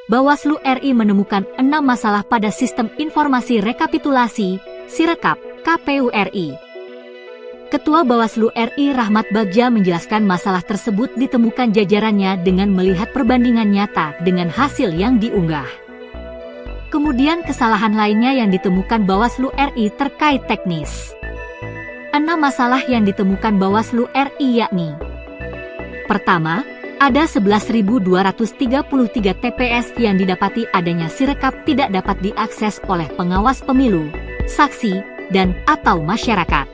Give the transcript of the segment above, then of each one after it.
Bawaslu RI menemukan 6 masalah pada sistem informasi rekapitulasi, Sirekap, KPU RI. Ketua Bawaslu RI Rahmat Bagja menjelaskan masalah tersebut ditemukan jajarannya dengan melihat perbandingan nyata dengan hasil yang diunggah. Kemudian kesalahan lainnya yang ditemukan Bawaslu RI terkait teknis. 6 masalah yang ditemukan Bawaslu RI yakni: pertama, ada 11.233 TPS yang didapati adanya Sirekap tidak dapat diakses oleh pengawas pemilu, saksi, dan atau masyarakat.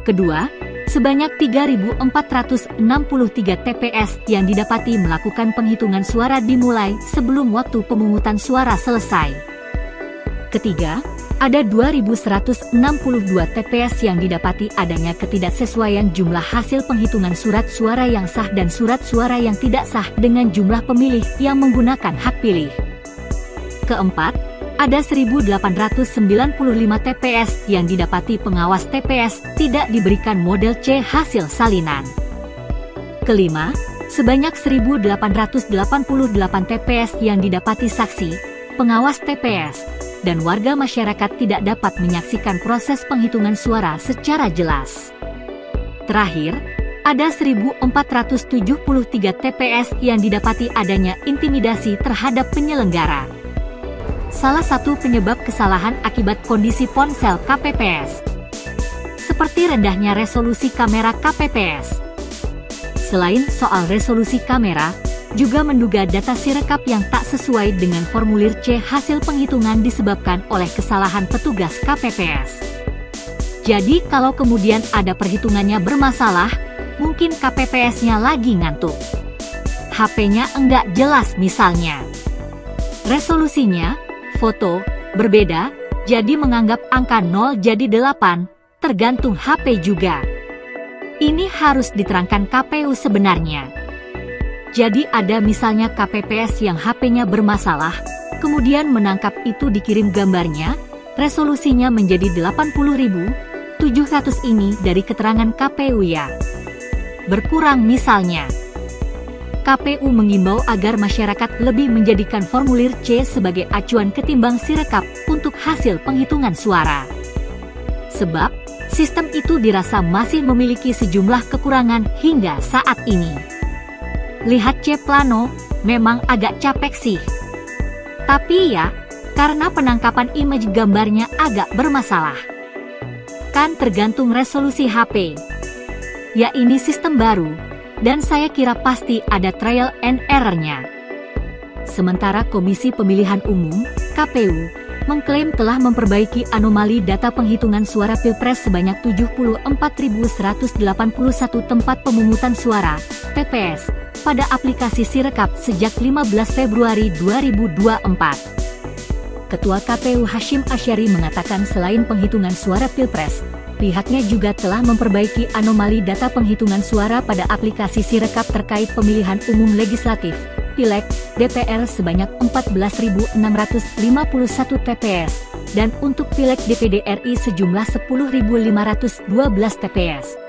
Kedua, sebanyak 3.463 TPS yang didapati melakukan penghitungan suara dimulai sebelum waktu pemungutan suara selesai. Ketiga, ada 2.162 TPS yang didapati adanya ketidaksesuaian jumlah hasil penghitungan surat suara yang sah dan surat suara yang tidak sah dengan jumlah pemilih yang menggunakan hak pilih. Keempat, ada 1.895 TPS yang didapati pengawas TPS tidak diberikan model C hasil salinan. Kelima, sebanyak 1.888 TPS yang didapati saksi, pengawas TPS, dan warga masyarakat tidak dapat menyaksikan proses penghitungan suara secara jelas. Terakhir, ada 1.473 TPS yang didapati adanya intimidasi terhadap penyelenggara. Salah satu penyebab kesalahan akibat kondisi ponsel KPPS, seperti rendahnya resolusi kamera KPPS. Selain soal resolusi kamera, juga menduga data Sirekap yang tak sesuai dengan formulir C hasil penghitungan disebabkan oleh kesalahan petugas KPPS. Jadi kalau kemudian ada perhitungannya bermasalah, mungkin KPPS-nya lagi ngantuk. HP-nya enggak jelas misalnya. Resolusinya, foto, berbeda, jadi menganggap angka 0 jadi 8, tergantung HP juga. Ini harus diterangkan KPU sebenarnya. Jadi ada misalnya KPPS yang HP-nya bermasalah, kemudian menangkap itu dikirim gambarnya, resolusinya menjadi 80.700 ini dari keterangan KPU ya. Berkurang misalnya. KPU mengimbau agar masyarakat lebih menjadikan formulir C sebagai acuan ketimbang Sirekap untuk hasil penghitungan suara. Sebab, sistem itu dirasa masih memiliki sejumlah kekurangan hingga saat ini. Lihat C plano, memang agak capek sih. Tapi ya, karena penangkapan image gambarnya agak bermasalah. Kan tergantung resolusi HP. Ya ini sistem baru, dan saya kira pasti ada trial and error-nya. Sementara Komisi Pemilihan Umum, KPU, mengklaim telah memperbaiki anomali data penghitungan suara Pilpres sebanyak 74.181 tempat pemungutan suara, TPS, pada aplikasi Sirekap sejak 15 Februari 2024. Ketua KPU Hashim Asyari mengatakan selain penghitungan suara Pilpres, pihaknya juga telah memperbaiki anomali data penghitungan suara pada aplikasi Sirekap terkait pemilihan umum legislatif, Pileg, DPR sebanyak 14.651 TPS, dan untuk Pileg DPD RI sejumlah 10.512 TPS.